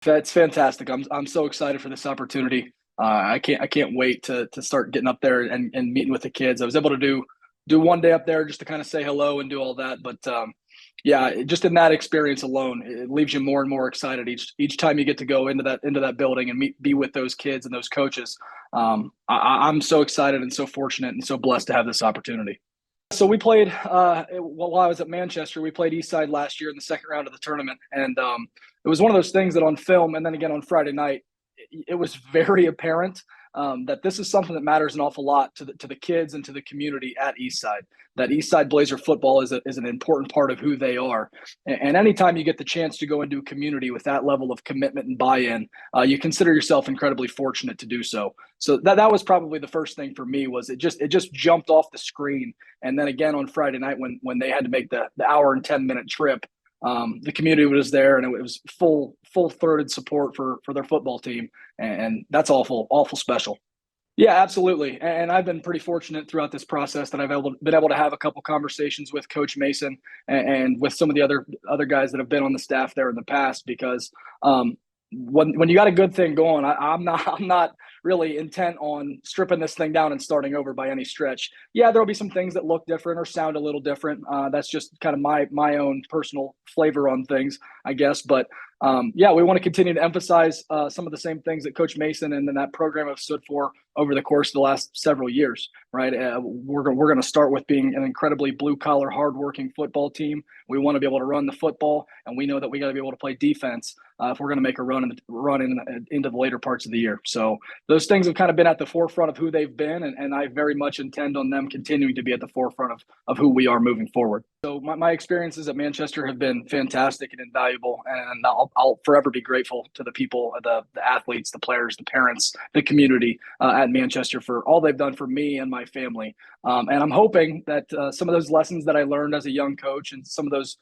That's fantastic. I'm so excited for this opportunity. I can't wait to start getting up there and meeting with the kids. I was able to do one day up there just to kind of say hello and do all that, but yeah, just in that experience alone, it leaves you more and more excited each time you get to go into that building and be with those kids and those coaches. I'm so excited and so fortunate and so blessed to have this opportunity. So we played while I was at Manchester. We played Eastside last year in the second round of the tournament, and it was one of those things that on film and then again on Friday night, it was very apparent that this is something that matters an awful lot to the kids and to the community at Eastside. That Eastside Blazer football is an important part of who they are, and anytime you get the chance to go into a community with that level of commitment and buy-in, you consider yourself incredibly fortunate to do so. So that was probably the first thing for me. Was it just jumped off the screen, and then again on Friday night when they had to make the hour and 10 minute trip, the community was there, and it was full throated support for their football team, and that's awful special. Yeah, absolutely. And I've been pretty fortunate throughout this process that been able to have a couple conversations with Coach Mason and with some of the other guys that have been on the staff there in the past, because when you got a good thing going, I'm not really intent on stripping this thing down and starting over by any stretch. Yeah, there'll be some things that look different or sound a little different. That's just kind of my own personal flavor on things, I guess. But yeah, we want to continue to emphasize some of the same things that Coach Mason and then that program have stood for over the course of the last several years, right? We're going to start with being an incredibly blue collar, hardworking football team. We want to be able to run the football, and we know that we got to be able to play defense if we're going to make a into the later parts of the year. So those things have kind of been at the forefront of who they've been, and I very much intend on them continuing to be at the forefront of who we are moving forward. So my experiences at Manchester have been fantastic and invaluable, and I'll forever be grateful to the people, the athletes, the players, the parents, the community at Manchester for all they've done for me and my family. And I'm hoping that some of those lessons that I learned as a young coach and some of those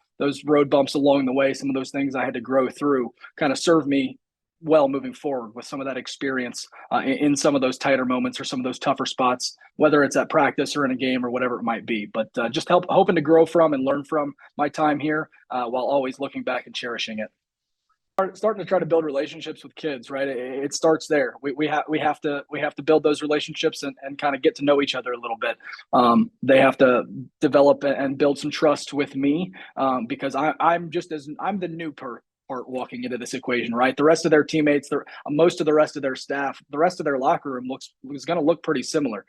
road bumps along the way, some of those things I had to grow through, kind of serve me well moving forward with some of that experience in some of those tighter moments or some of those tougher spots, whether it's at practice or in a game or whatever it might be. But just hoping to grow from and learn from my time here while always looking back and cherishing it. Starting to try to build relationships with kids, right? It starts there. We have to build those relationships and kind of get to know each other a little bit. They have to develop and build some trust with me because I'm the new part walking into this equation, right? The rest of their teammates, most of the rest of their staff, the rest of their locker room is going to look pretty similar.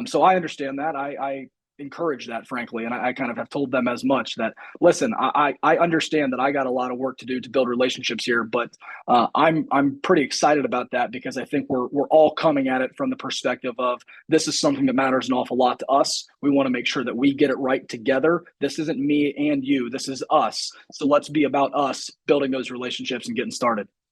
So I understand that. I encourage that, frankly, and I kind of have told them as much that, listen, I understand that I got a lot of work to do to build relationships here, but I'm pretty excited about that because I think we're all coming at it from the perspective of this is something that matters an awful lot to us. We want to make sure that we get it right together. This isn't me and you. This is us. So let's be about us building those relationships and getting started.